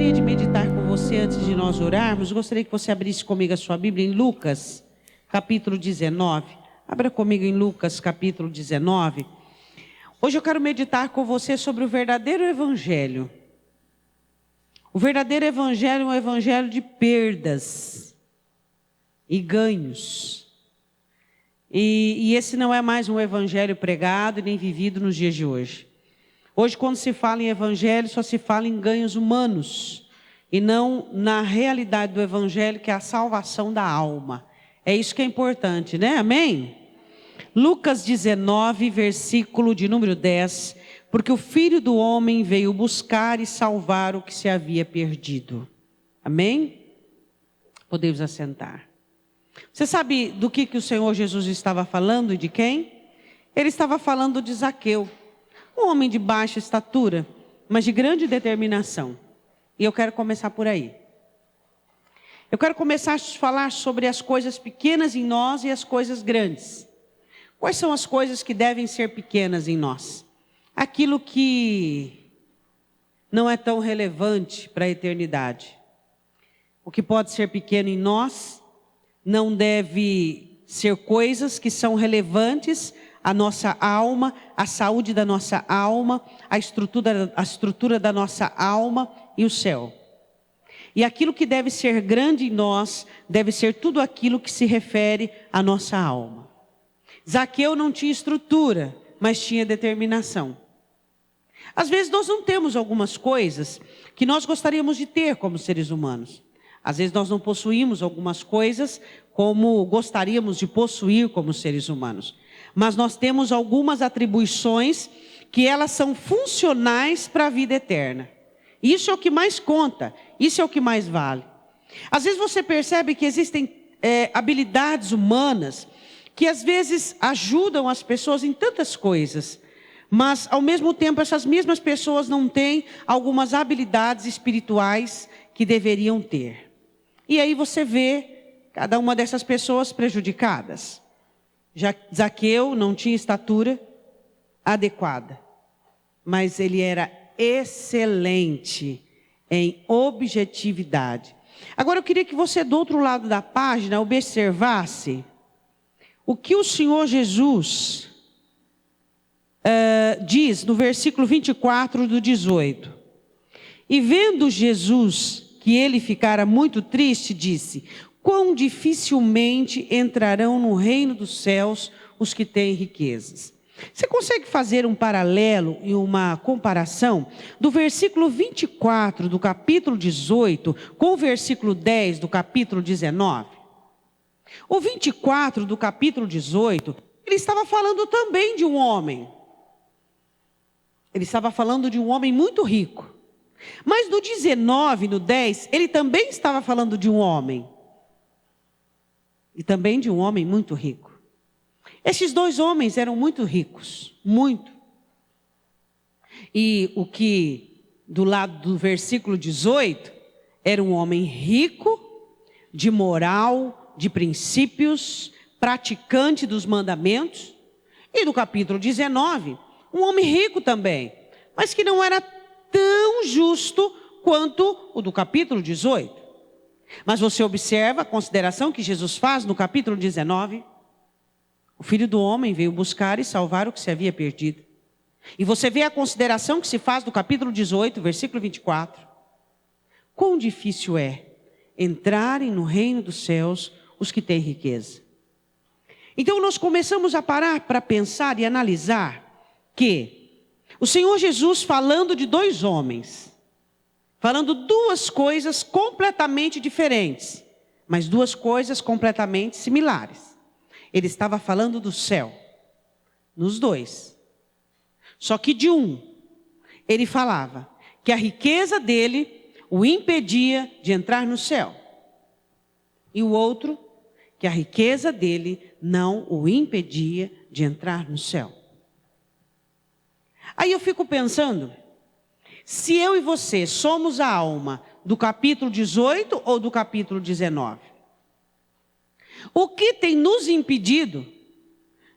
gostaria de meditar com você antes de nós orarmos. Gostaria que você abrisse comigo a sua Bíblia em Lucas, capítulo 19. Abra comigo em Lucas, capítulo 19. Hoje eu quero meditar com você sobre o verdadeiro evangelho. O verdadeiro evangelho é um evangelho de perdas e ganhos. E esse não é mais um evangelho pregado e nem vivido nos dias de hoje. Hoje, quando se fala em evangelho, só se fala em ganhos humanos e não na realidade do evangelho, que é a salvação da alma. É isso que é importante, né? Amém? Lucas 19, versículo de número 10. Porque o Filho do Homem veio buscar e salvar o que se havia perdido. Amém? Podemos assentar. Você sabe do que o Senhor Jesus estava falando e de quem? Ele estava falando de Zaqueu. Um homem de baixa estatura, mas de grande determinação. E eu quero começar por aí. Eu quero começar a falar sobre as coisas pequenas em nós e as coisas grandes. Quais são as coisas que devem ser pequenas em nós? Aquilo que não é tão relevante para a eternidade. O que pode ser pequeno em nós não deve ser coisas que são relevantes à nossa alma, à saúde da nossa alma, a estrutura da nossa alma e o céu. E aquilo que deve ser grande em nós, deve ser tudo aquilo que se refere à nossa alma. Zaqueu não tinha estrutura, mas tinha determinação. Às vezes nós não temos algumas coisas que nós gostaríamos de ter como seres humanos. Às vezes nós não possuímos algumas coisas como gostaríamos de possuir como seres humanos. Mas nós temos algumas atribuições que elas são funcionais para a vida eterna. Isso é o que mais conta, isso é o que mais vale. Às vezes você percebe que existem habilidades humanas que às vezes ajudam as pessoas em tantas coisas. Mas ao mesmo tempo essas mesmas pessoas não têm algumas habilidades espirituais que deveriam ter. E aí você vê cada uma dessas pessoas prejudicadas. Zaqueu não tinha estatura adequada, mas ele era excelente em objetividade. Agora eu queria que você do outro lado da página observasse o que o Senhor Jesus diz no versículo 24 do 18. E vendo Jesus que ele ficara muito triste, disse: quão dificilmente entrarão no reino dos céus os que têm riquezas. Você consegue fazer um paralelo e uma comparação do versículo 24 do capítulo 18 com o versículo 10 do capítulo 19? O 24 do capítulo 18, ele estava falando também de um homem. Ele estava falando de um homem muito rico. Mas no 19, no 10, ele também estava falando de um homem. E também de um homem muito rico. Esses dois homens eram muito ricos, muito. E o que, do lado do versículo 18, era um homem rico, de moral, de princípios, praticante dos mandamentos. E no capítulo 19, um homem rico também, mas que não era tão justo quanto o do capítulo 18. Mas você observa a consideração que Jesus faz no capítulo 19. O Filho do Homem veio buscar e salvar o que se havia perdido. E você vê a consideração que se faz no capítulo 18, versículo 24. Quão difícil é entrarem no reino dos céus os que têm riqueza. Então nós começamos a parar para pensar e analisar que o Senhor Jesus, falando de dois homens, falando duas coisas completamente diferentes, mas duas coisas completamente similares. Ele estava falando do céu, nos dois. Só que de um, ele falava que a riqueza dele o impedia de entrar no céu. E o outro, que a riqueza dele não o impedia de entrar no céu. Aí eu fico pensando, se eu e você somos a alma do capítulo 18 ou do capítulo 19? O que tem nos impedido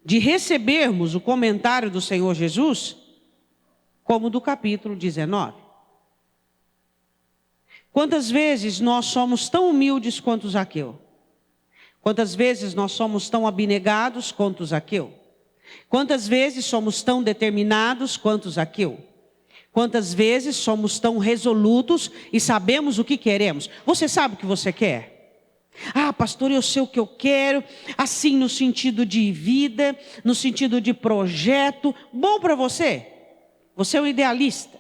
de recebermos o comentário do Senhor Jesus como do capítulo 19? Quantas vezes nós somos tão humildes quanto Zaqueu? Quantas vezes nós somos tão abnegados quanto Zaqueu? Quantas vezes somos tão determinados quanto Zaqueu? Quantas vezes somos tão resolutos e sabemos o que queremos? Você sabe o que você quer? Ah, pastor, eu sei o que eu quero, assim no sentido de vida, no sentido de projeto. Bom para você. Você é um idealista.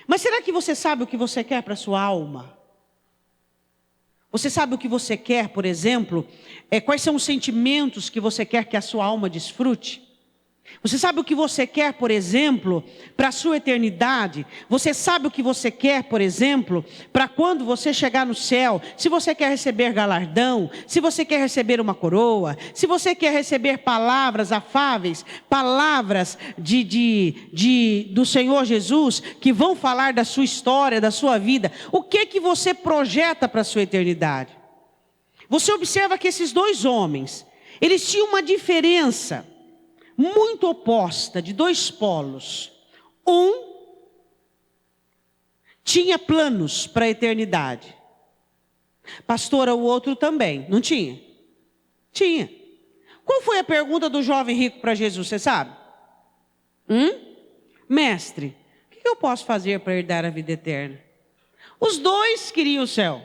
Mas será que você sabe o que você quer para a sua alma? Você sabe o que você quer, por exemplo? Quais são os sentimentos que você quer que a sua alma desfrute? Você sabe o que você quer, por exemplo, para a sua eternidade? Você sabe o que você quer, por exemplo, para quando você chegar no céu? Se você quer receber galardão, se você quer receber uma coroa, se você quer receber palavras afáveis, palavras do Senhor Jesus, que vão falar da sua história, da sua vida, o que você projeta para a sua eternidade? Você observa que esses dois homens, eles tinham uma diferença muito oposta, de dois polos. Um tinha planos para a eternidade. Pastora, o outro também, não tinha? Tinha. Qual foi a pergunta do jovem rico para Jesus, você sabe? Mestre, o que eu posso fazer para herdar a vida eterna? Os dois queriam o céu.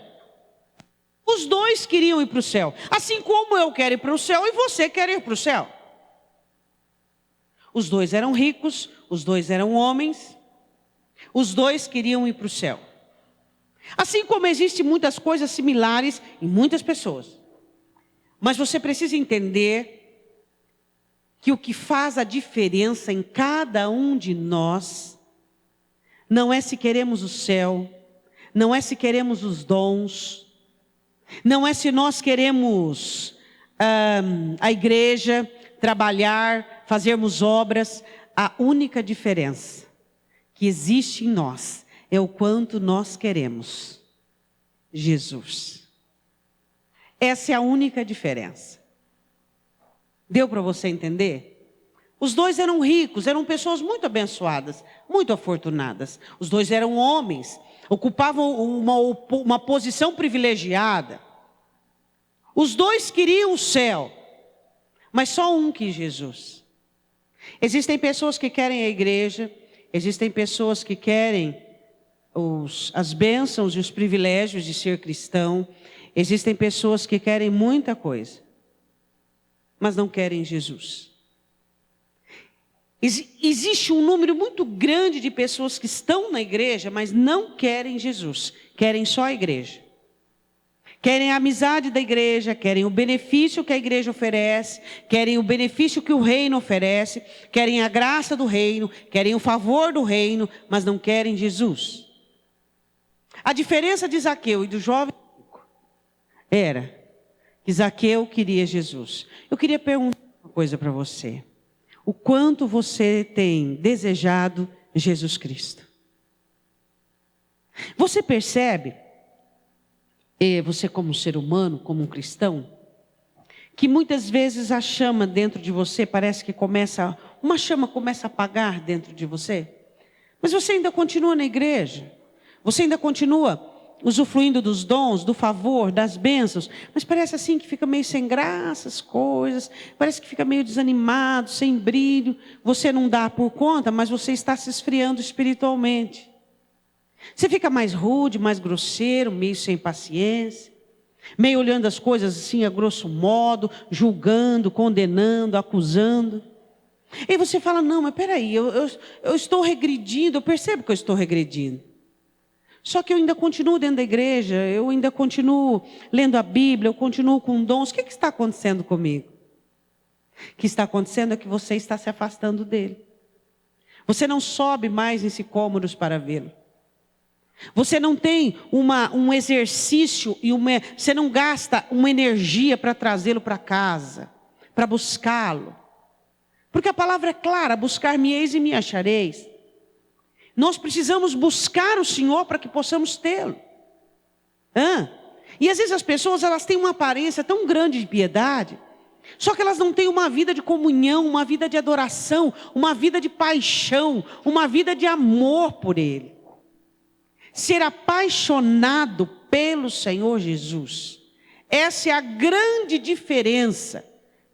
Os dois queriam ir para o céu. Assim como eu quero ir para o céu e você quer ir para o céu. Os dois eram ricos, os dois eram homens, os dois queriam ir para o céu. Assim como existem muitas coisas similares em muitas pessoas. Mas você precisa entender que o que faz a diferença em cada um de nós, não é se queremos o céu, não é se queremos os dons, não é se nós queremos a igreja, trabalhar, fazermos obras. A única diferença que existe em nós é o quanto nós queremos Jesus. Essa é a única diferença. Deu para você entender? Os dois eram ricos, eram pessoas muito abençoadas, muito afortunadas. Os dois eram homens, ocupavam uma posição privilegiada. Os dois queriam o céu, mas só um quis Jesus. Existem pessoas que querem a igreja, existem pessoas que querem as bênçãos e os privilégios de ser cristão, existem pessoas que querem muita coisa, mas não querem Jesus. Existe um número muito grande de pessoas que estão na igreja, mas não querem Jesus, querem só a igreja. Querem a amizade da igreja, querem o benefício que a igreja oferece, querem o benefício que o reino oferece, querem a graça do reino, querem o favor do reino, mas não querem Jesus. A diferença de Zaqueu e do jovem rico era que Zaqueu queria Jesus. Eu queria perguntar uma coisa para você. O quanto você tem desejado Jesus Cristo? Você percebe, você como ser humano, como um cristão, que muitas vezes a chama dentro de você parece que uma chama começa a apagar dentro de você, mas você ainda continua na igreja, você ainda continua usufruindo dos dons, do favor, das bênçãos, mas parece assim que fica meio sem graça as coisas, parece que fica meio desanimado, sem brilho, você não dá por conta, mas você está se esfriando espiritualmente. Você fica mais rude, mais grosseiro, meio sem paciência, meio olhando as coisas assim a grosso modo, julgando, condenando, acusando. E você fala, não, mas peraí, eu estou regredindo, eu percebo que eu estou regredindo. Só que eu ainda continuo dentro da igreja, eu ainda continuo lendo a Bíblia, eu continuo com dons. O que está acontecendo comigo? O que está acontecendo é que você está se afastando dele. Você não sobe mais em sicômoros para vê-lo. Você não tem um exercício e você não gasta uma energia para trazê-lo para casa, para buscá-lo. Porque a palavra é clara, buscar-me-eis e me achareis. Nós precisamos buscar o Senhor para que possamos tê-lo. E às vezes as pessoas elas têm uma aparência tão grande de piedade, só que elas não têm uma vida de comunhão, uma vida de adoração, uma vida de paixão, uma vida de amor por Ele. ser apaixonado pelo Senhor Jesus. Essa é a grande diferença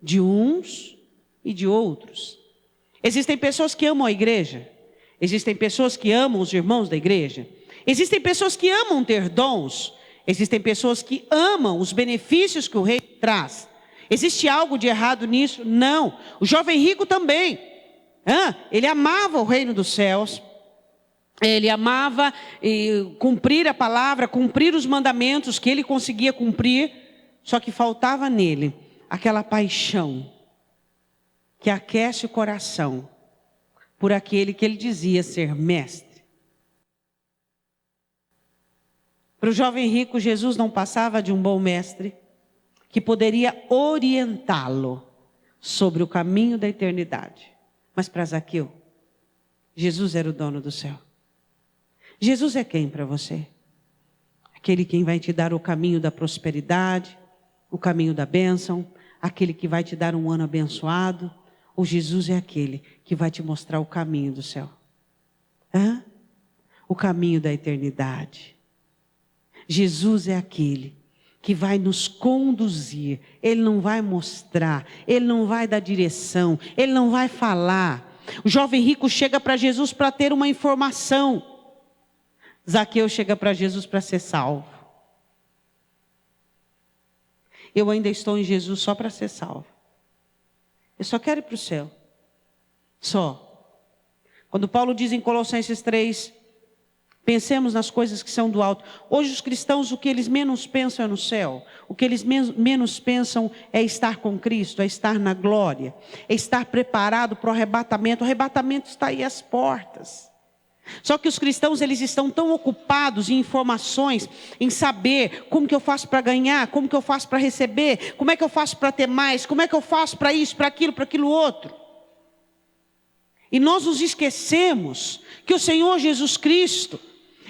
de uns e de outros. Existem pessoas que amam a igreja. Existem pessoas que amam os irmãos da igreja. Existem pessoas que amam ter dons. Existem pessoas que amam os benefícios que o reino traz. Existe algo de errado nisso? Não. O jovem rico também. Ele amava o reino dos céus. Ele amava cumprir a palavra, cumprir os mandamentos que ele conseguia cumprir. Só que faltava nele aquela paixão que aquece o coração por aquele que ele dizia ser mestre. Para o jovem rico, Jesus não passava de um bom mestre que poderia orientá-lo sobre o caminho da eternidade. Mas para Zaqueu, Jesus era o dono do céu. Jesus é quem para você? Aquele quem vai te dar o caminho da prosperidade, o caminho da bênção, aquele que vai te dar um ano abençoado. Ou Jesus é aquele que vai te mostrar o caminho do céu? O caminho da eternidade. Jesus é aquele que vai nos conduzir. Ele não vai mostrar, ele não vai dar direção, ele não vai falar. O jovem rico chega para Jesus para ter uma informação. Zaqueu chega para Jesus para ser salvo. Eu ainda estou em Jesus só para ser salvo. Eu só quero ir para o céu. Só. Quando Paulo diz em Colossenses 3, pensemos nas coisas que são do alto. Hoje os cristãos, o que eles menos pensam é no céu. O que eles menos pensam é estar com Cristo, é estar na glória. É estar preparado para o arrebatamento. O arrebatamento está aí às portas. Só que os cristãos, eles estão tão ocupados em informações, em saber como que eu faço para ganhar, como que eu faço para receber, como é que eu faço para ter mais, como é que eu faço para isso, para aquilo outro. E nós nos esquecemos que o Senhor Jesus Cristo,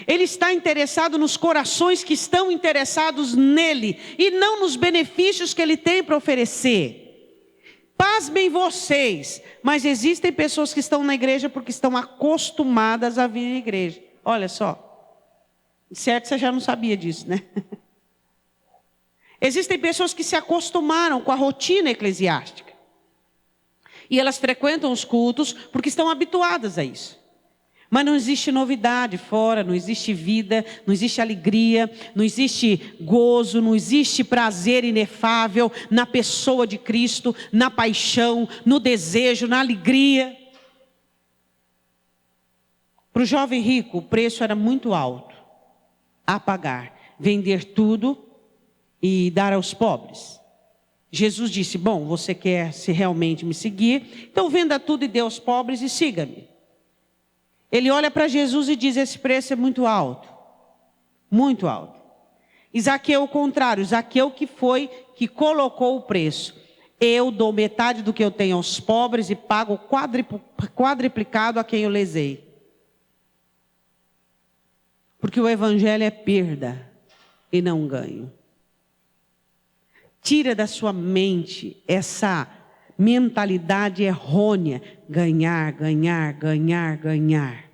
Ele está interessado nos corações que estão interessados nele, e não nos benefícios que Ele tem para oferecer. Pasmem vocês, mas existem pessoas que estão na igreja porque estão acostumadas a vir à igreja. Olha só, certo, você já não sabia disso, né? Existem pessoas que se acostumaram com a rotina eclesiástica. E elas frequentam os cultos porque estão habituadas a isso. Mas não existe novidade fora, não existe vida, não existe alegria, não existe gozo, não existe prazer inefável na pessoa de Cristo, na paixão, no desejo, na alegria. Para o jovem rico, o preço era muito alto a pagar, vender tudo e dar aos pobres. Jesus disse, bom, você quer se realmente me seguir, então venda tudo e dê aos pobres e siga-me. Ele olha para Jesus e diz, esse preço é muito alto. Muito alto. E Zaqueu o contrário, Zaqueu que colocou o preço. Eu dou metade do que eu tenho aos pobres e pago quadriplicado a quem eu lesei. Porque o evangelho é perda e não ganho. Tira da sua mente essa mentalidade errônea. Ganhar, ganhar, ganhar, ganhar.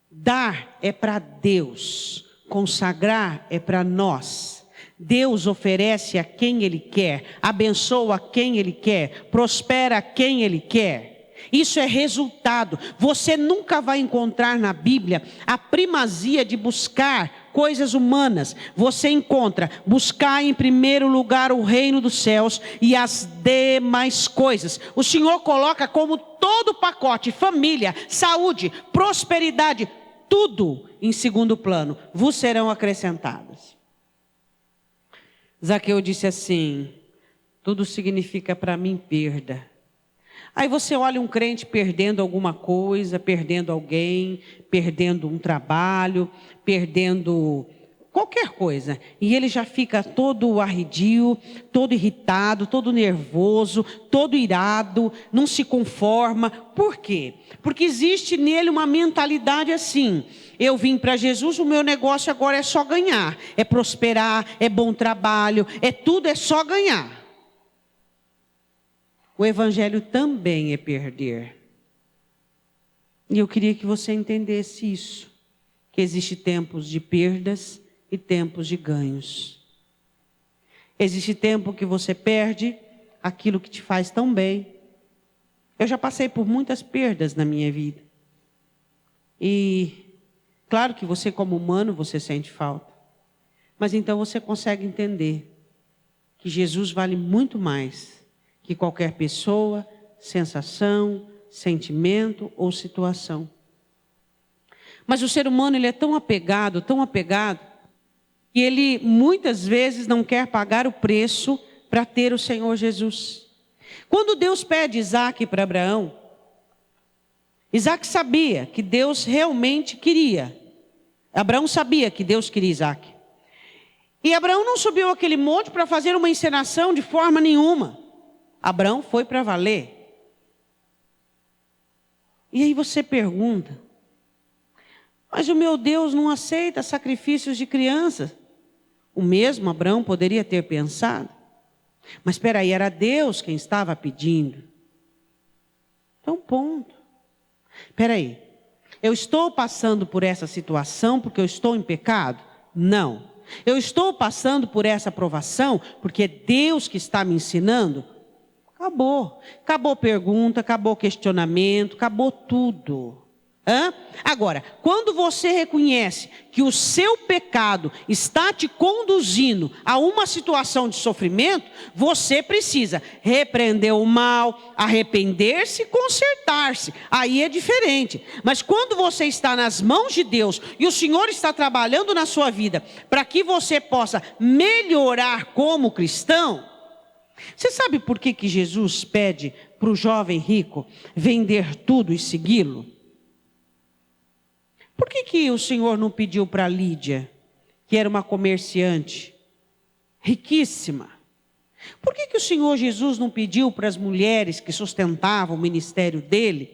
Dar é para Deus. Consagrar é para nós. Deus oferece a quem Ele quer. Abençoa a quem Ele quer. Prospera a quem Ele quer. Isso é resultado. Você nunca vai encontrar na Bíblia a primazia de buscar coisas humanas. Você encontra buscar em primeiro lugar o reino dos céus e as demais coisas. O Senhor coloca como todo o pacote, família, saúde, prosperidade, tudo em segundo plano. Vos serão acrescentadas. Zaqueu disse assim, tudo significa para mim perda. Aí você olha um crente perdendo alguma coisa, perdendo alguém, perdendo um trabalho, perdendo qualquer coisa. E ele já fica todo arredio, todo irritado, todo nervoso, todo irado, não se conforma. Por quê? Porque existe nele uma mentalidade assim. Eu vim para Jesus, o meu negócio agora é só ganhar. É prosperar, é bom trabalho, é só ganhar. O evangelho também é perder. E eu queria que você entendesse isso. que existem tempos de perdas e tempos de ganhos. Existe tempo que você perde aquilo que te faz tão bem. Eu já passei por muitas perdas na minha vida. E claro que você, como humano, você sente falta. Mas então você consegue entender que Jesus vale muito mais que qualquer pessoa, sensação, sentimento ou situação. Mas o ser humano, ele é tão apegado, que ele muitas vezes não quer pagar o preço para ter o Senhor Jesus. Quando Deus pede Isaac para Abraão, Isaac sabia que Deus realmente queria. Abraão sabia que Deus queria Isaac. E Abraão não subiu aquele monte para fazer uma encenação de forma nenhuma. Abraão foi para valer. E aí você pergunta, mas o meu Deus não aceita sacrifícios de crianças. O mesmo Abraão poderia ter pensado. Mas espera aí, era Deus quem estava pedindo. Então, ponto. Espera aí, eu estou passando por essa situação porque eu estou em pecado? Não. Eu estou passando por essa provação porque é Deus que está me ensinando? Acabou. Acabou pergunta, acabou questionamento, acabou tudo. Agora, quando você reconhece que o seu pecado está te conduzindo a uma situação de sofrimento, você precisa repreender o mal, arrepender-se e consertar-se. Aí é diferente. Mas quando você está nas mãos de Deus e o Senhor está trabalhando na sua vida para que você possa melhorar como cristão, você sabe por que Jesus pede para o jovem rico vender tudo e segui-lo? Por que o Senhor não pediu para Lídia, que era uma comerciante riquíssima? Por que o Senhor Jesus não pediu para as mulheres que sustentavam o ministério dele,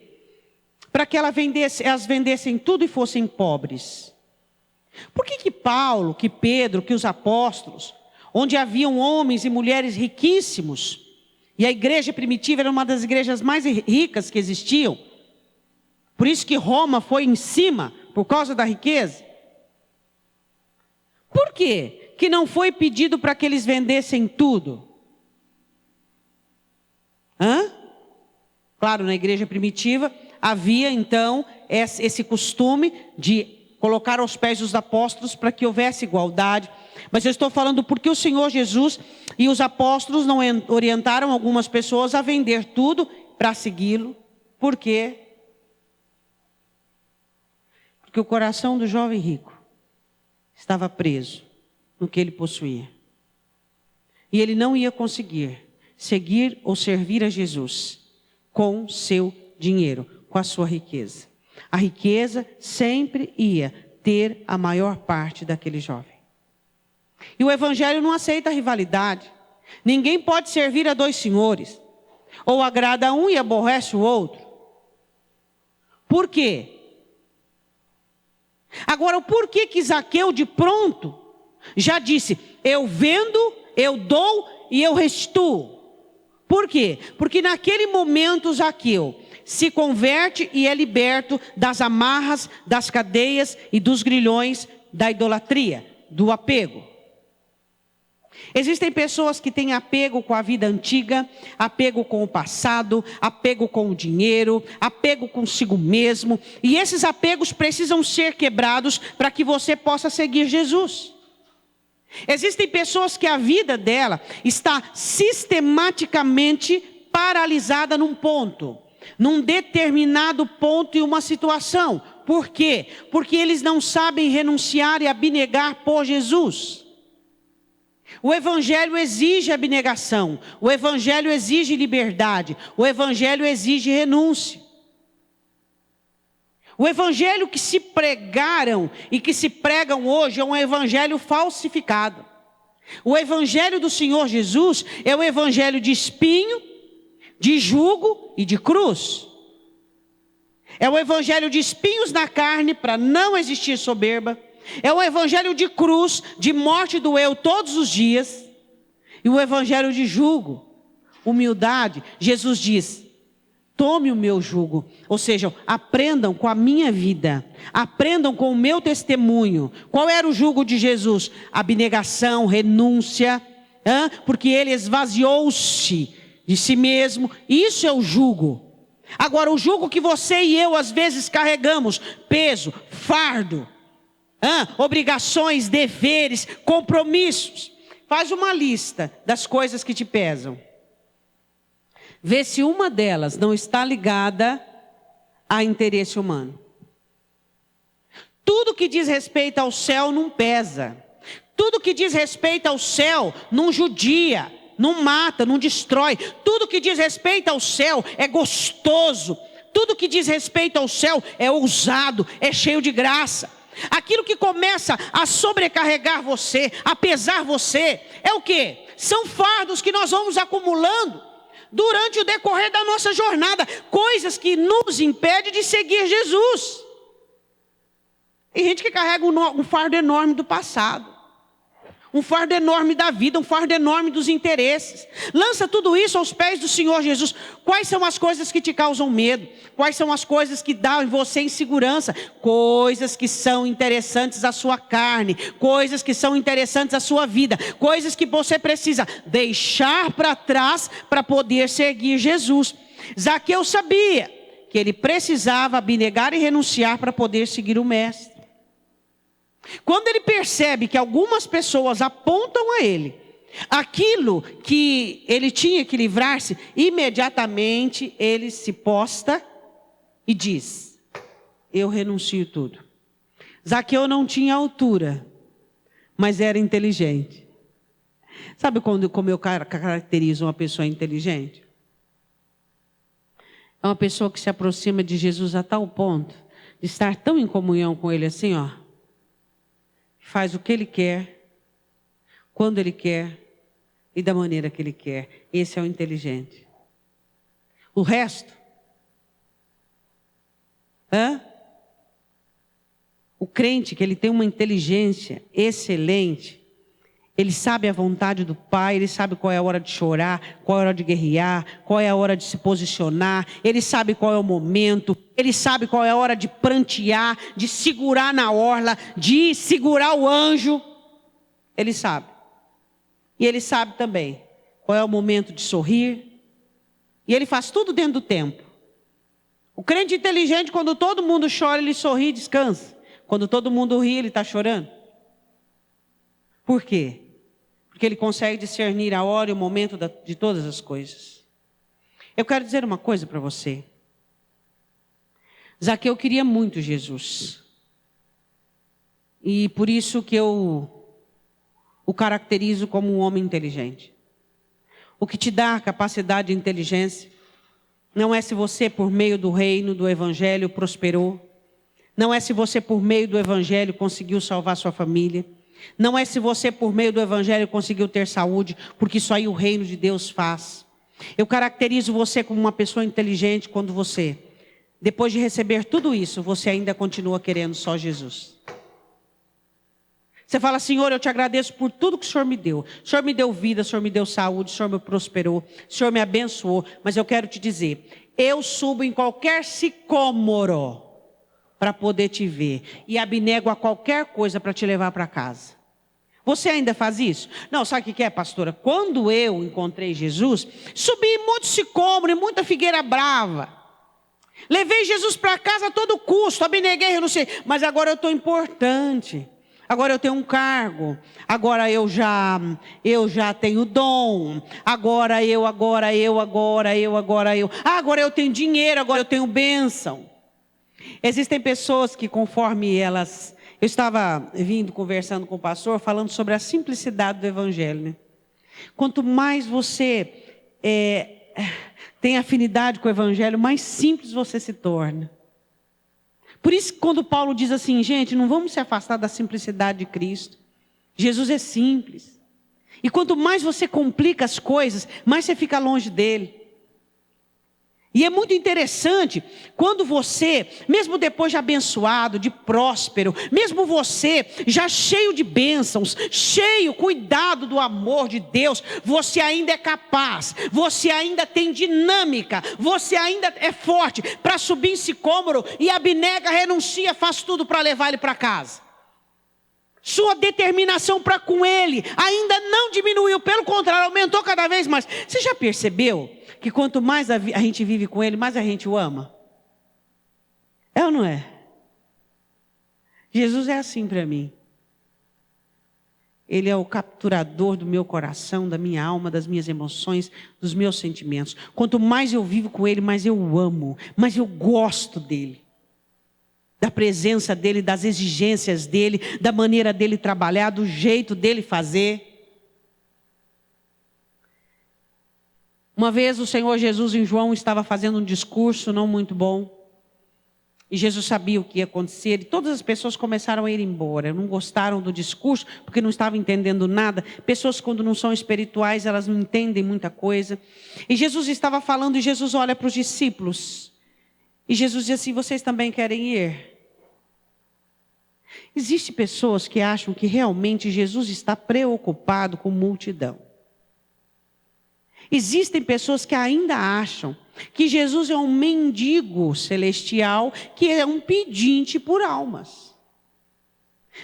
para que elas vendessem tudo e fossem pobres? Por que Paulo, que Pedro, que os apóstolos, onde haviam homens e mulheres riquíssimos, e a igreja primitiva era uma das igrejas mais ricas que existiam, por isso que Roma foi em cima, por causa da riqueza? Por quê que não foi pedido para que eles vendessem tudo? Claro, na igreja primitiva havia então esse costume de colocar aos pés dos apóstolos para que houvesse igualdade. Mas eu estou falando porque o Senhor Jesus e os apóstolos não orientaram algumas pessoas a vender tudo para segui-lo. Por quê? Porque o coração do jovem rico estava preso no que ele possuía. E ele não ia conseguir seguir ou servir a Jesus com seu dinheiro, com a sua riqueza. A riqueza sempre ia ter a maior parte daquele jovem. E o evangelho não aceita rivalidade. Ninguém pode servir a dois senhores. Ou agrada um e aborrece o outro. Por quê? Agora, o porquê que Zaqueu de pronto já disse, eu vendo, eu dou e eu restituo? Por quê? Porque naquele momento Zaqueu se converte e é liberto das amarras, das cadeias e dos grilhões da idolatria, do apego. Existem pessoas que têm apego com a vida antiga, apego com o passado, apego com o dinheiro, apego consigo mesmo. E esses apegos precisam ser quebrados para que você possa seguir Jesus. Existem pessoas que a vida dela está sistematicamente paralisada num ponto, num determinado ponto e uma situação. Por quê? Porque eles não sabem renunciar e abnegar por Jesus. O evangelho exige abnegação, o evangelho exige liberdade, o evangelho exige renúncia. O evangelho que se pregaram e que se pregam hoje é um evangelho falsificado. O evangelho do Senhor Jesus é o evangelho de espinho, de jugo e de cruz. É o evangelho de espinhos na carne para não existir soberba. É o evangelho de cruz, de morte do eu todos os dias. E o evangelho de jugo, humildade. Jesus diz, Tome o meu jugo. Ou seja, aprendam com a minha vida. Aprendam com o meu testemunho. Qual era o jugo de Jesus? Abnegação, renúncia. Porque ele esvaziou-se de si mesmo. Isso é o jugo. Agora, o jugo que você e eu às vezes carregamos. Peso, fardo. Obrigações, deveres, compromissos. Faz uma lista das coisas que te pesam. Vê se uma delas não está ligada a interesse humano. Tudo que diz respeito ao céu não pesa. Tudo que diz respeito ao céu não judia, não mata, não destrói. Tudo que diz respeito ao céu é gostoso. Tudo que diz respeito ao céu é ousado, é cheio de graça. Aquilo que começa a sobrecarregar você, a pesar você, é o quê? São fardos que nós vamos acumulando durante o decorrer da nossa jornada, coisas que nos impedem de seguir Jesus. Tem gente que carrega um fardo enorme do passado, um fardo enorme da vida, um fardo enorme dos interesses. Lança tudo isso aos pés do Senhor Jesus. Quais são as coisas que te causam medo? Quais são as coisas que dão em você insegurança? Coisas que são interessantes à sua carne, coisas que são interessantes à sua vida, coisas que você precisa deixar para trás para poder seguir Jesus. Zaqueu sabia que ele precisava abnegar e renunciar para poder seguir o Mestre. Quando ele percebe que algumas pessoas apontam a ele aquilo que ele tinha que livrar-se, imediatamente ele se posta e diz: eu renuncio tudo. Zaqueu não tinha altura, mas era inteligente. Sabe como eu caracterizo uma pessoa inteligente? É uma pessoa que se aproxima de Jesus a tal ponto de estar tão em comunhão com ele assim, faz o que ele quer, quando ele quer e da maneira que ele quer. Esse é o inteligente. O resto, o crente que ele tem uma inteligência excelente, ele sabe a vontade do Pai, ele sabe qual é a hora de chorar, qual é a hora de guerrear, qual é a hora de se posicionar, ele sabe qual é o momento, ele sabe qual é a hora de prantear, de segurar na orla, de segurar o anjo. Ele sabe. E ele sabe também qual é o momento de sorrir. E ele faz tudo dentro do tempo. O crente inteligente, quando todo mundo chora, ele sorri e descansa. Quando todo mundo ri, ele está chorando. Por quê? Porque ele consegue discernir a hora e o momento de todas as coisas. Eu quero dizer uma coisa para você. Zaqueu queria muito Jesus. E por isso que eu o caracterizo como um homem inteligente. O que te dá a capacidade de inteligência não é se você, por meio do reino, do evangelho, prosperou. Não é se você, por meio do evangelho, conseguiu salvar sua família. Não é se você, por meio do evangelho, conseguiu ter saúde, porque isso aí o reino de Deus faz. Eu caracterizo você como uma pessoa inteligente quando você, depois de receber tudo isso, você ainda continua querendo só Jesus. Você fala: Senhor, eu te agradeço por tudo que o Senhor me deu. O Senhor me deu vida, o Senhor me deu saúde, o Senhor me prosperou, o Senhor me abençoou. Mas eu quero te dizer, eu subo em qualquer sicômoro para poder te ver. E abnego a qualquer coisa para te levar para casa. Você ainda faz isso? Não, sabe o que é, pastora? Quando eu encontrei Jesus, subi em muito sicômoro, em muita figueira brava. Levei Jesus para casa a todo custo, abneguei, renunciei. Mas agora eu estou importante. Agora eu tenho um cargo. Agora eu já tenho dom. Agora eu tenho dinheiro, agora eu tenho bênção. Existem pessoas que, conforme elas... Eu estava conversando com o pastor, falando sobre a simplicidade do evangelho, né? Quanto mais você tem afinidade com o evangelho, mais simples você se torna. Por isso, quando Paulo diz assim, gente, não vamos se afastar da simplicidade de Cristo. Jesus é simples. E quanto mais você complica as coisas, mais você fica longe dele. E é muito interessante quando você, mesmo depois de abençoado, de próspero, mesmo você já cheio de bênçãos, cheio, cuidado do amor de Deus, você ainda é capaz, você ainda tem dinâmica, você ainda é forte para subir em sicômoro e abnega, renuncia, faz tudo para levar ele para casa. Sua determinação para com ele ainda não diminuiu, pelo contrário, aumentou cada vez mais. Você já percebeu que quanto mais a gente vive com ele, mais a gente o ama? É ou não é? Jesus é assim para mim. Ele é o capturador do meu coração, da minha alma, das minhas emoções, dos meus sentimentos. Quanto mais eu vivo com ele, mais eu o amo, mais eu gosto dele. Da presença dele, das exigências dele, da maneira dele trabalhar, do jeito dele fazer. Uma vez o Senhor Jesus em João estava fazendo um discurso não muito bom. E Jesus sabia o que ia acontecer. E todas as pessoas começaram a ir embora. Não gostaram do discurso porque não estavam entendendo nada. Pessoas quando não são espirituais, elas não entendem muita coisa. E Jesus estava falando e Jesus olha para os discípulos. E Jesus diz assim, vocês também querem ir? Existem pessoas que acham que realmente Jesus está preocupado com multidão. Existem pessoas que ainda acham que Jesus é um mendigo celestial, que é um pedinte por almas.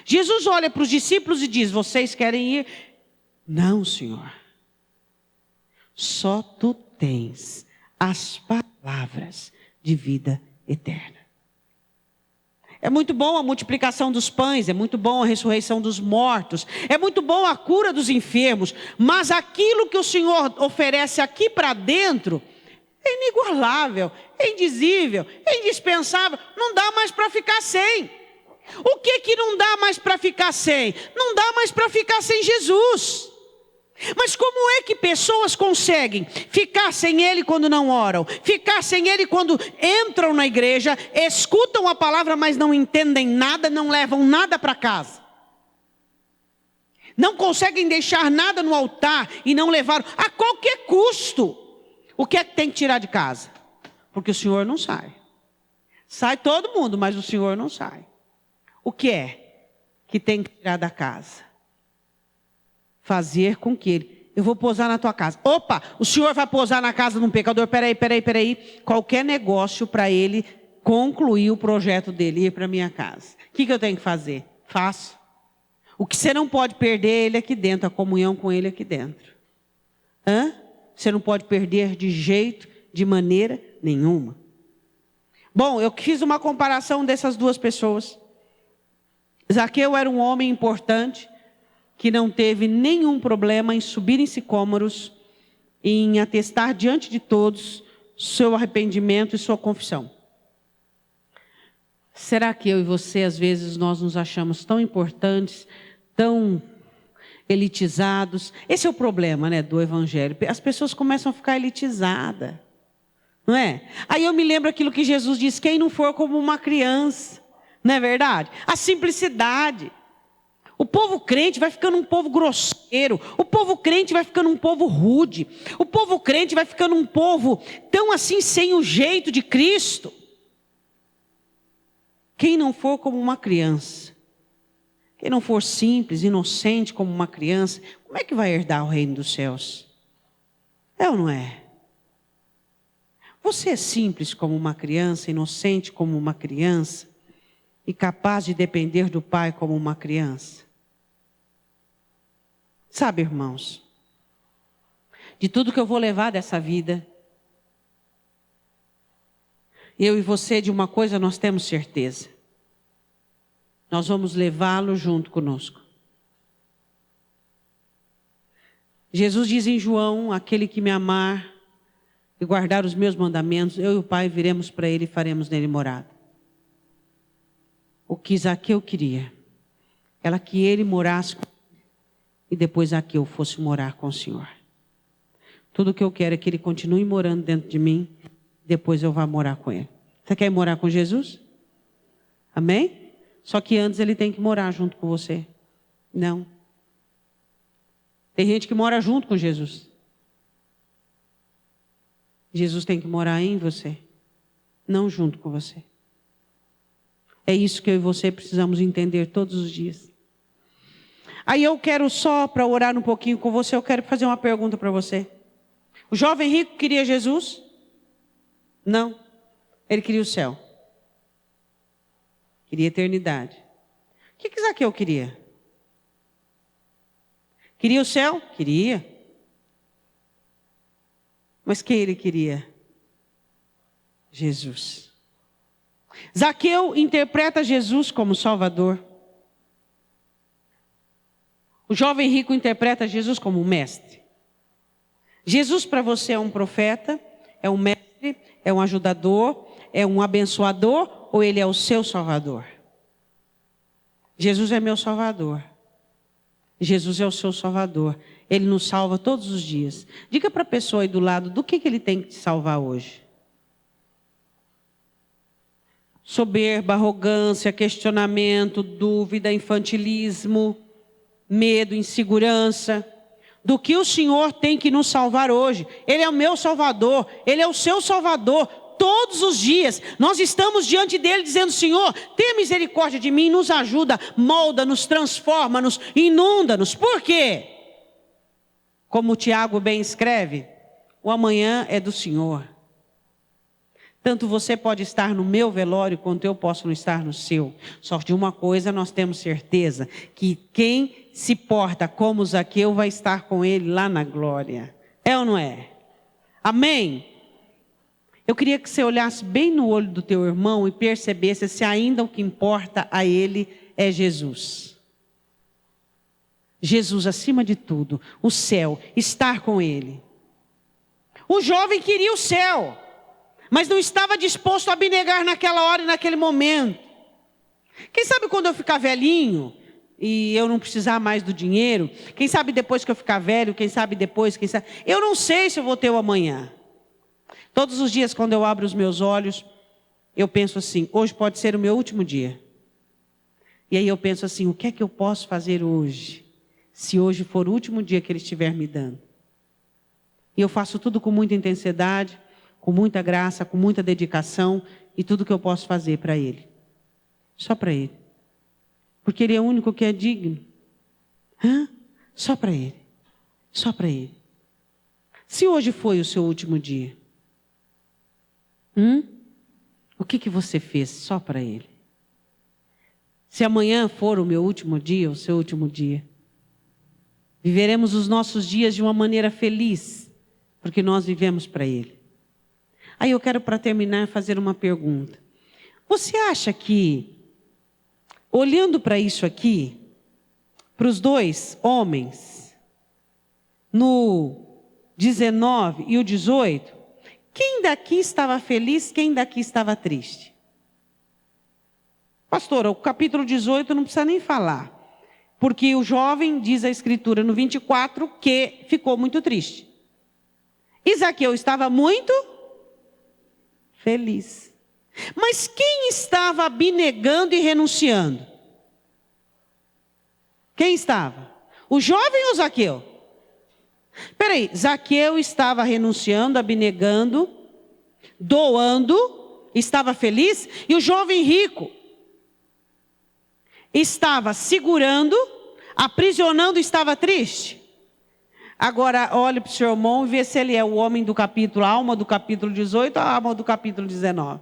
Jesus olha para os discípulos e diz, vocês querem ir? Não, Senhor. Só tu tens as palavras de vida eterna. É muito bom a multiplicação dos pães, é muito bom a ressurreição dos mortos, é muito bom a cura dos enfermos, mas aquilo que o Senhor oferece aqui para dentro é inigualável, é indizível, é indispensável, não dá mais para ficar sem. O que não dá mais para ficar sem? Não dá mais para ficar sem Jesus. Mas como é que pessoas conseguem ficar sem Ele quando não oram? Ficar sem Ele quando entram na igreja, escutam a palavra, mas não entendem nada, não levam nada para casa? Não conseguem deixar nada no altar e não levar a qualquer custo. O que é que tem que tirar de casa? Porque o Senhor não sai. Sai todo mundo, mas o Senhor não sai. O que é que tem que tirar da casa? Fazer com que ele, eu vou pousar na tua casa. Opa, o Senhor vai pousar na casa de um pecador, peraí. Qualquer negócio para ele concluir o projeto dele, ir para minha casa. O que eu tenho que fazer? Faço. O que você não pode perder é ele aqui dentro, a comunhão com ele aqui dentro. Você não pode perder de jeito, de maneira nenhuma. Bom, eu fiz uma comparação dessas duas pessoas. Zaqueu era um homem importante, que não teve nenhum problema em subir em sicômoros, em atestar diante de todos seu arrependimento e sua confissão. Será que eu e você, às vezes, nós nos achamos tão importantes, tão elitizados? Esse é o problema, né, do evangelho. As pessoas começam a ficar elitizadas, não é? Aí eu me lembro aquilo que Jesus disse, quem não for como uma criança, não é verdade? A simplicidade. O povo crente vai ficando um povo grosseiro. O povo crente vai ficando um povo rude. O povo crente vai ficando um povo tão assim sem o jeito de Cristo. Quem não for como uma criança, quem não for simples, inocente como uma criança, como é que vai herdar o reino dos céus? É ou não é? Você é simples como uma criança, inocente como uma criança e capaz de depender do Pai como uma criança? Sabe, irmãos, de tudo que eu vou levar dessa vida, eu e você, de uma coisa nós temos certeza. Nós vamos levá-lo junto conosco. Jesus diz em João, aquele que me amar e guardar os meus mandamentos, eu e o Pai viremos para ele e faremos nele morada. O que Zaqueu queria era que ele morasse e depois Zaqueu fosse morar com o Senhor. Tudo que eu quero é que ele continue morando dentro de mim, depois eu vá morar com ele. Você quer morar com Jesus? Amém? Só que antes ele tem que morar junto com você. Não. Tem gente que mora junto com Jesus. Jesus tem que morar em você, não junto com você. É isso que eu e você precisamos entender todos os dias. Aí eu quero só, para orar um pouquinho com você, eu quero fazer uma pergunta para você. O jovem rico queria Jesus? Não. Ele queria o céu. Queria eternidade. O que Zaqueu queria? Queria o céu? Queria. Mas quem ele queria? Jesus. Zaqueu interpreta Jesus como Salvador. O jovem rico interpreta Jesus como mestre. Jesus para você é um profeta, é um mestre, é um ajudador, é um abençoador ou ele é o seu Salvador? Jesus é meu Salvador. Jesus é o seu Salvador. Ele nos salva todos os dias. Diga para a pessoa aí do lado, do que ele tem que te salvar hoje? Soberba, arrogância, questionamento, dúvida, infantilismo, medo, insegurança. Do que o Senhor tem que nos salvar hoje? Ele é o meu Salvador, Ele é o seu Salvador. Todos os dias nós estamos diante dele dizendo: Senhor, tenha misericórdia de mim, nos ajuda, molda-nos, transforma-nos, inunda-nos. Por quê? Como o Tiago bem escreve, o amanhã é do Senhor. Tanto você pode estar no meu velório, quanto eu posso não estar no seu. Só de uma coisa nós temos certeza, que quem se porta como Zaqueu vai estar com ele lá na glória. É ou não é? Amém? Eu queria que você olhasse bem no olho do teu irmão e percebesse se ainda o que importa a ele é Jesus. Jesus acima de tudo, o céu, estar com ele. O jovem queria o céu, mas não estava disposto a abnegar naquela hora e naquele momento. Quem sabe quando eu ficar velhinho e eu não precisar mais do dinheiro, quem sabe depois que eu ficar velho, quem sabe depois, quem sabe, eu não sei se eu vou ter o amanhã. Todos os dias quando eu abro os meus olhos, eu penso assim: hoje pode ser o meu último dia. E aí eu penso assim: o que é que eu posso fazer hoje, se hoje for o último dia que Ele estiver me dando? E eu faço tudo com muita intensidade, com muita graça, com muita dedicação, e tudo que eu posso fazer para Ele. Só para Ele. Porque Ele é o único que é digno. Só para Ele. Só para Ele. Se hoje foi o seu último dia, o que você fez só para Ele? Se amanhã for o meu último dia, o seu último dia, viveremos os nossos dias de uma maneira feliz, porque nós vivemos para Ele. Aí eu quero, para terminar, fazer uma pergunta. Você acha que, olhando para isso aqui, para os dois homens, no 19 e o 18, quem daqui estava feliz, quem daqui estava triste? Pastora, o capítulo 18 não precisa nem falar. Porque o jovem, diz a Escritura no 24, que ficou muito triste. E Zaqueu estava muito feliz. Mas quem estava abnegando e renunciando? Quem estava? O jovem ou Zaqueu? Peraí, Zaqueu estava renunciando, abnegando, doando, estava feliz, e o jovem rico estava segurando, aprisionando, estava triste. Agora, olhe para o seu irmão e vê se ele é o homem do capítulo, a alma do capítulo 18 ou a alma do capítulo 19.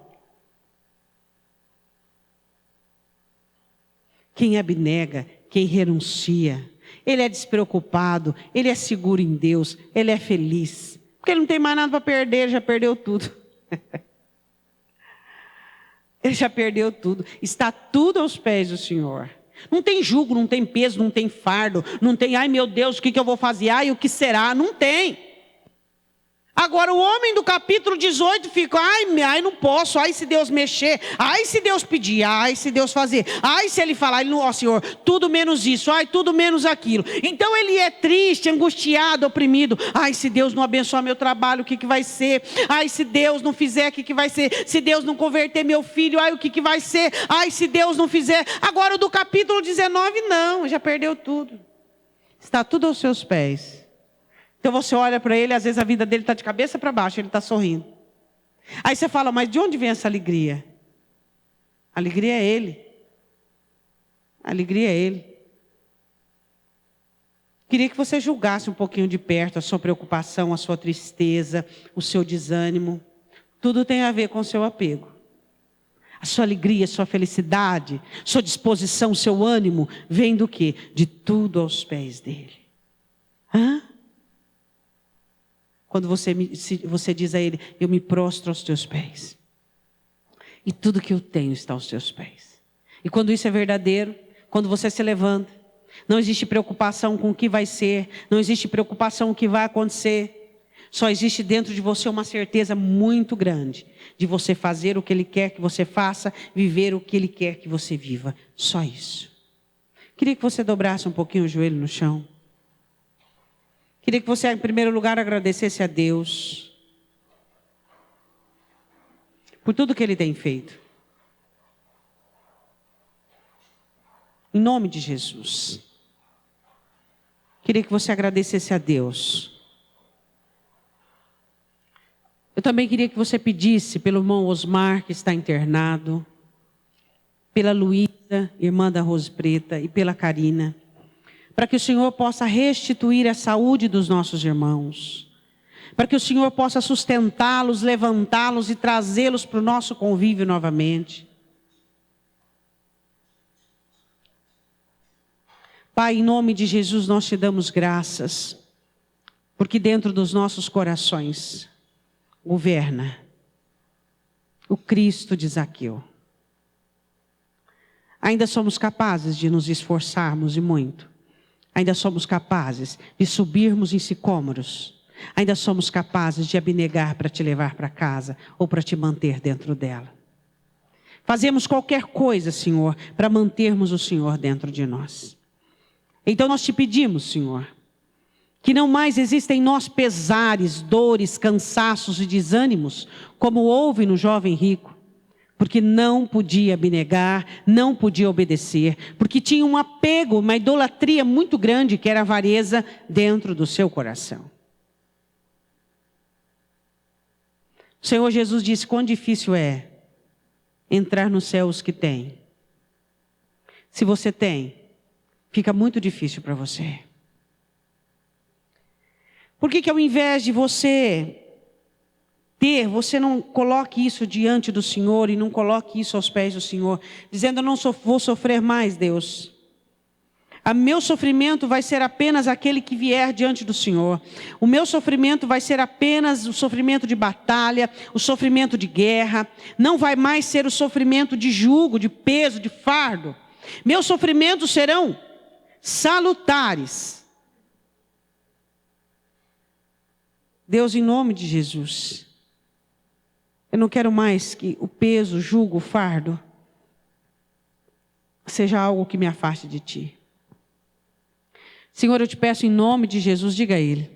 Quem abnega, quem renuncia, ele é despreocupado, ele é seguro em Deus, ele é feliz. Porque ele não tem mais nada para perder, ele já perdeu tudo. Ele já perdeu tudo. Está tudo aos pés do Senhor. Não tem jugo, não tem peso, não tem fardo, não tem, ai meu Deus, o que eu vou fazer? Ai, o que será? Não tem. Agora o homem do capítulo 18 fica, ai não posso, ai se Deus mexer, ai se Deus pedir, ai se Deus fazer, ai se Ele falar, ó Senhor, tudo menos isso, ai tudo menos aquilo. Então ele é triste, angustiado, oprimido. Ai se Deus não abençoar meu trabalho, o que vai ser? Ai se Deus não fizer, o que vai ser? Se Deus não converter meu filho, ai o que vai ser? Ai se Deus não fizer. Agora o do capítulo 19 não, já perdeu tudo. Está tudo aos seus pés. Então você olha para ele, às vezes a vida dele está de cabeça para baixo, ele está sorrindo. Aí você fala, mas de onde vem essa alegria? A alegria é Ele. A alegria é Ele. Queria que você julgasse um pouquinho de perto a sua preocupação, a sua tristeza, o seu desânimo. Tudo tem a ver com o seu apego. A sua alegria, a sua felicidade, sua disposição, o seu ânimo, vem do quê? De tudo aos pés dele. Hã? Quando você diz a ele, eu me prostro aos teus pés. E tudo que eu tenho está aos teus pés. E quando isso é verdadeiro, quando você se levanta, não existe preocupação com o que vai ser, não existe preocupação com o que vai acontecer. Só existe dentro de você uma certeza muito grande de você fazer o que Ele quer que você faça, viver o que Ele quer que você viva. Só isso. Queria que você dobrasse um pouquinho o joelho no chão. Queria que você, em primeiro lugar, agradecesse a Deus por tudo que Ele tem feito. Em nome de Jesus. Queria que você agradecesse a Deus. Eu também queria que você pedisse pelo irmão Osmar, que está internado, pela Luísa, irmã da Rose Preta, e pela Karina, para que o Senhor possa restituir a saúde dos nossos irmãos, para que o Senhor possa sustentá-los, levantá-los e trazê-los para o nosso convívio novamente. Pai, em nome de Jesus, nós te damos graças, porque dentro dos nossos corações governa o Cristo de Zaqueu. Ainda somos capazes de nos esforçarmos e muito. Ainda somos capazes de subirmos em sicômoros. Ainda somos capazes de abnegar para te levar para casa ou para te manter dentro dela. Fazemos qualquer coisa, Senhor, para mantermos o Senhor dentro de nós. Então nós te pedimos, Senhor, que não mais existem em nós pesares, dores, cansaços e desânimos, como houve no jovem rico, porque não podia abnegar, não podia obedecer, porque tinha um apego, uma idolatria muito grande, que era a avareza dentro do seu coração. O Senhor Jesus disse, quão difícil é entrar no céu os que têm. Se você tem, fica muito difícil para você. Por que ao invés de você ter, você não coloque isso diante do Senhor e não coloque isso aos pés do Senhor, dizendo, eu não vou sofrer mais, Deus. O meu sofrimento vai ser apenas aquele que vier diante do Senhor. O meu sofrimento vai ser apenas o sofrimento de batalha, o sofrimento de guerra. Não vai mais ser o sofrimento de jugo, de peso, de fardo. Meus sofrimentos serão salutares. Deus, em nome de Jesus, eu não quero mais que o peso, o jugo, o fardo seja algo que me afaste de Ti. Senhor, eu te peço em nome de Jesus, diga a Ele,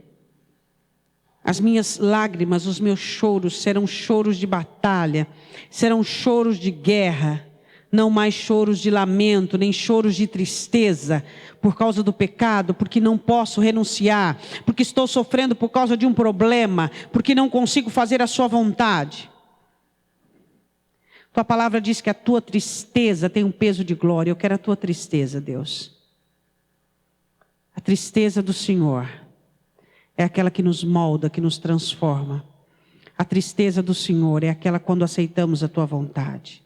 as minhas lágrimas, os meus choros serão choros de batalha, serão choros de guerra, não mais choros de lamento, nem choros de tristeza por causa do pecado, porque não posso renunciar, porque estou sofrendo por causa de um problema, porque não consigo fazer a sua vontade. Tua palavra diz que a tua tristeza tem um peso de glória. Eu quero a tua tristeza, Deus. A tristeza do Senhor é aquela que nos molda, que nos transforma. A tristeza do Senhor é aquela quando aceitamos a tua vontade.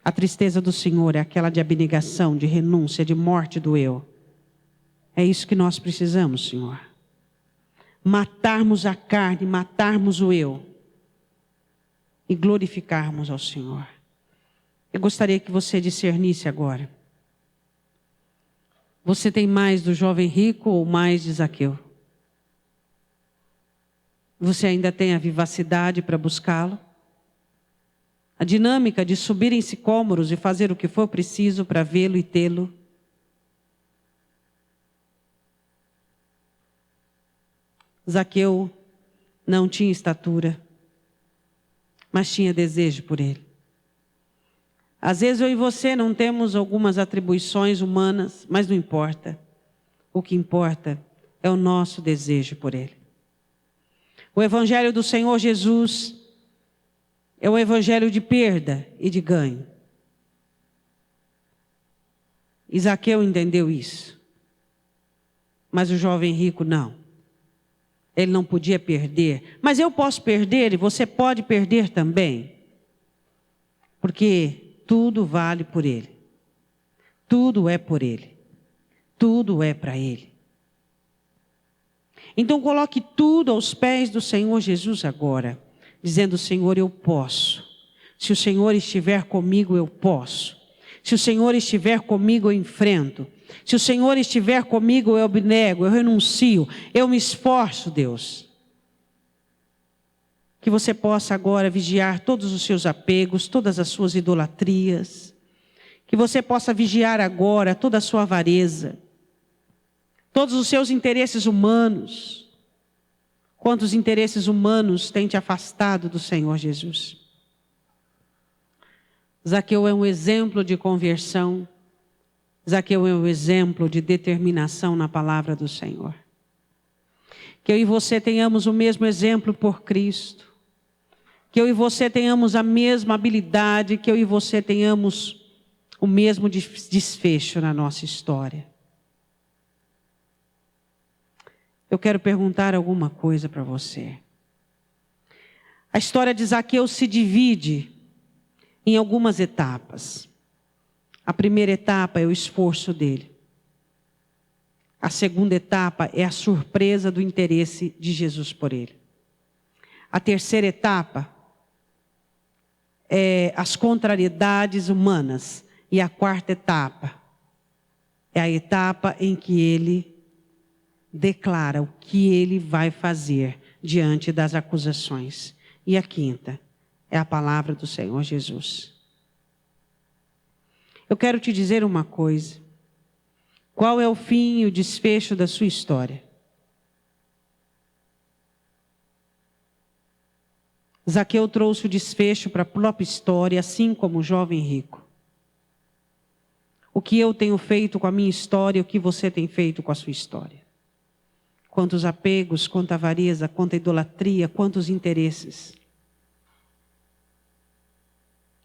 A tristeza do Senhor é aquela de abnegação, de renúncia, de morte do eu. É isso que nós precisamos, Senhor. Matarmos a carne, matarmos o eu e glorificarmos ao Senhor. Eu gostaria que você discernisse agora. Você tem mais do jovem rico ou mais de Zaqueu? Você ainda tem a vivacidade para buscá-lo? A dinâmica de subir em sicômoros e fazer o que for preciso para vê-lo e tê-lo? Zaqueu não tinha estatura, mas tinha desejo por ele. Às vezes eu e você não temos algumas atribuições humanas, mas não importa. O que importa é o nosso desejo por ele. O Evangelho do Senhor Jesus É um evangelho de perda e de ganho. E Zaqueu entendeu isso. Mas o jovem rico não. Ele não podia perder. Mas eu posso perder e você pode perder também. Porque tudo vale por Ele. Tudo é por Ele. Tudo é para Ele. Então coloque tudo aos pés do Senhor Jesus agora. Dizendo, Senhor, eu posso. Se o Senhor estiver comigo, eu posso. Se o Senhor estiver comigo, eu enfrento. Se o Senhor estiver comigo, eu abnego, eu renuncio, eu me esforço, Deus. Que você possa agora vigiar todos os seus apegos, todas as suas idolatrias. Que você possa vigiar agora toda a sua avareza, todos os seus interesses humanos. Quantos interesses humanos têm te afastado do Senhor Jesus? Zaqueu é um exemplo de conversão. Zaqueu é um exemplo de determinação na palavra do Senhor. Que eu e você tenhamos o mesmo exemplo por Cristo. Que eu e você tenhamos a mesma habilidade, que eu e você tenhamos o mesmo desfecho na nossa história. Eu quero perguntar alguma coisa para você. A história de Zaqueu se divide em algumas etapas. A primeira etapa é o esforço dele. A segunda etapa é a surpresa do interesse de Jesus por ele. A terceira etapa é as contrariedades humanas. E a quarta etapa é a etapa em que ele declara o que ele vai fazer diante das acusações. E a quinta é a palavra do Senhor Jesus. Eu quero te dizer uma coisa. Qual é o fim e o desfecho da sua história? Zaqueu trouxe o desfecho para a própria história, assim como o jovem rico. O que eu tenho feito com a minha história, o que você tem feito com a sua história? Quantos apegos, quanta avareza, quanta idolatria, quantos interesses.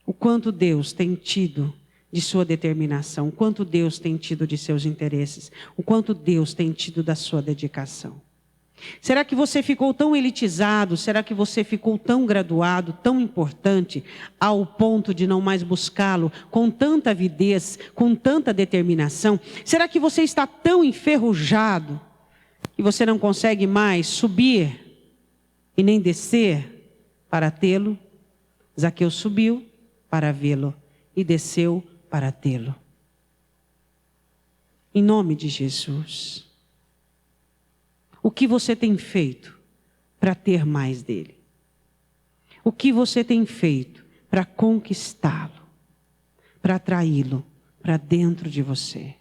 O quanto Deus tem tido de sua determinação, o quanto Deus tem tido de seus interesses, o quanto Deus tem tido da sua dedicação. Será que você ficou tão elitizado, será que você ficou tão graduado, tão importante, ao ponto de não mais buscá-lo com tanta avidez, com tanta determinação? Será que você está tão enferrujado que você não consegue mais subir e nem descer para tê-lo? Zaqueu subiu para vê-lo e desceu para tê-lo. Em nome de Jesus. O que você tem feito para ter mais dele? O que você tem feito para conquistá-lo? Para atraí-lo para dentro de você?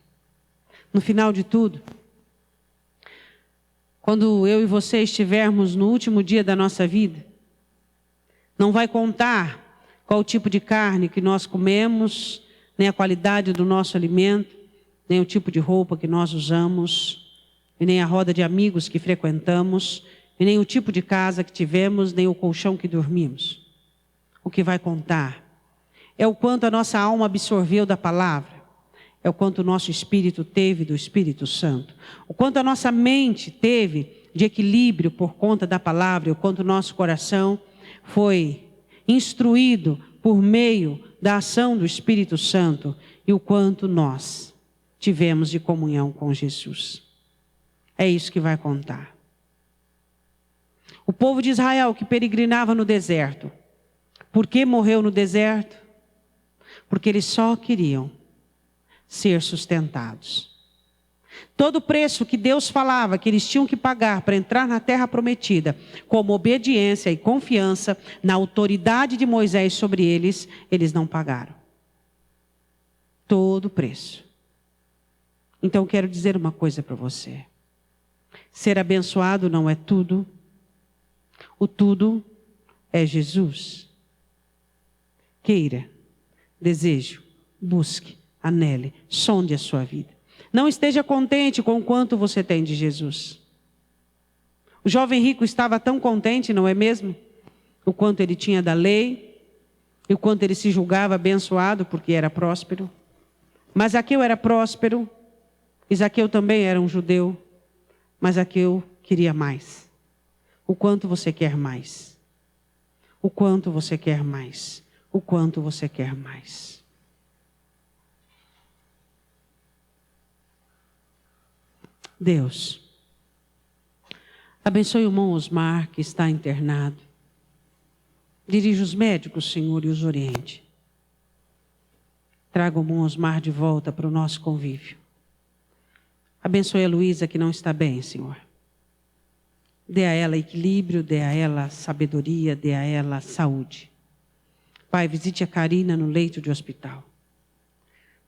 No final de tudo, quando eu e você estivermos no último dia da nossa vida, não vai contar qual o tipo de carne que nós comemos, nem a qualidade do nosso alimento, nem o tipo de roupa que nós usamos, e nem a roda de amigos que frequentamos, e nem o tipo de casa que tivemos, nem o colchão que dormimos. O que vai contar é o quanto a nossa alma absorveu da palavra, é o quanto o nosso espírito teve do Espírito Santo, o quanto a nossa mente teve de equilíbrio por conta da palavra, e o quanto o nosso coração foi instruído por meio da ação do Espírito Santo, e o quanto nós tivemos de comunhão com Jesus. É isso que vai contar. O povo de Israel que peregrinava no deserto. Por que morreu no deserto? Porque eles só queriam ser sustentados. Todo o preço que Deus falava que eles tinham que pagar para entrar na terra prometida, como obediência e confiança na autoridade de Moisés sobre eles, eles não pagaram. Todo o preço. Então eu quero dizer uma coisa para você. Ser abençoado não é tudo. O tudo é Jesus. Queira, desejo, busque, anele, sonde a sua vida. Não esteja contente com o quanto você tem de Jesus. O jovem rico estava tão contente, não é mesmo? O quanto ele tinha da lei, E o quanto ele se julgava abençoado porque era próspero. Mas Zaqueu era próspero. E Zaqueu também era um judeu. Mas Zaqueu queria mais. O quanto você quer mais? O quanto você quer mais? O quanto você quer mais? Deus, abençoe o irmão Osmar, que está internado. Dirija os médicos, Senhor, e os oriente. Traga o irmão Osmar de volta para o nosso convívio. Abençoe a Luísa, que não está bem, Senhor. Dê a ela equilíbrio, dê a ela sabedoria, dê a ela saúde. Pai, visite a Karina no leito de hospital.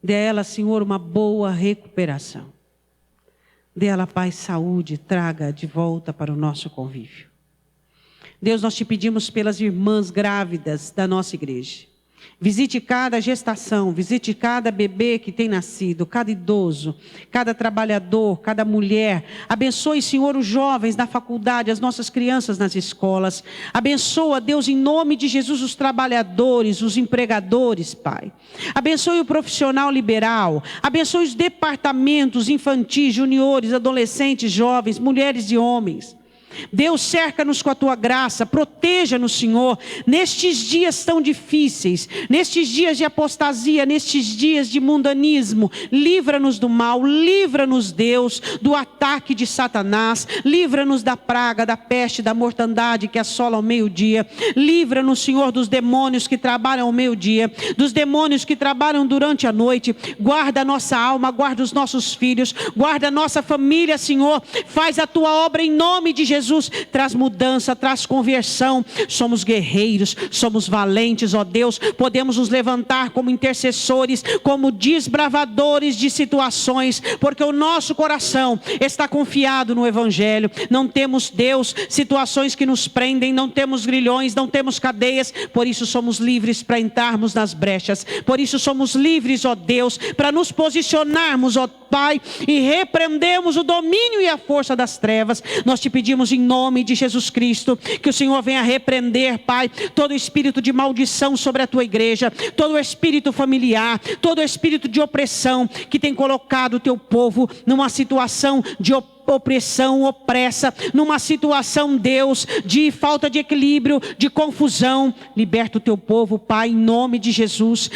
Dê a ela, Senhor, uma boa recuperação. Dê a ela, Pai, saúde, traga de volta para o nosso convívio. Deus, nós te pedimos pelas irmãs grávidas da nossa igreja. Visite cada gestação, visite cada bebê que tem nascido, cada idoso, cada trabalhador, cada mulher. Abençoe, Senhor, os jovens na faculdade, as nossas crianças nas escolas. Abençoa, Deus, em nome de Jesus, os trabalhadores, os empregadores, Pai. Abençoe o profissional liberal. Abençoe os departamentos infantis, juniores, adolescentes, jovens, mulheres e homens. Deus, cerca-nos com a tua graça, proteja-nos, Senhor, nestes dias tão difíceis, nestes dias de apostasia, nestes dias de mundanismo. Livra-nos do mal, livra-nos, Deus, do ataque de Satanás, livra-nos da praga, da peste, da mortandade que assola ao meio-dia. Livra-nos, Senhor, dos demônios que trabalham ao meio-dia, dos demônios que trabalham durante a noite. Guarda a nossa alma, guarda os nossos filhos, guarda a nossa família, Senhor. Faz a tua obra em nome de Jesus. Traz mudança, traz conversão. Somos guerreiros, somos valentes, ó Deus. Podemos nos levantar como intercessores, como desbravadores de situações, porque o nosso coração está confiado no Evangelho. Não temos, Deus, situações que nos prendem, não temos grilhões, não temos cadeias. Por isso somos livres para entrarmos nas brechas. Por isso somos livres, ó Deus, para nos posicionarmos, ó Pai, e repreendemos o domínio e a força das trevas. Nós te pedimos em nome de Jesus Cristo, que o Senhor venha repreender, Pai, todo espírito de maldição sobre a tua igreja, todo espírito familiar, todo espírito de opressão que tem colocado o teu povo numa situação de opressão, opressa, numa situação, Deus, de falta de equilíbrio, de confusão. Liberta o teu povo, Pai, em nome de Jesus.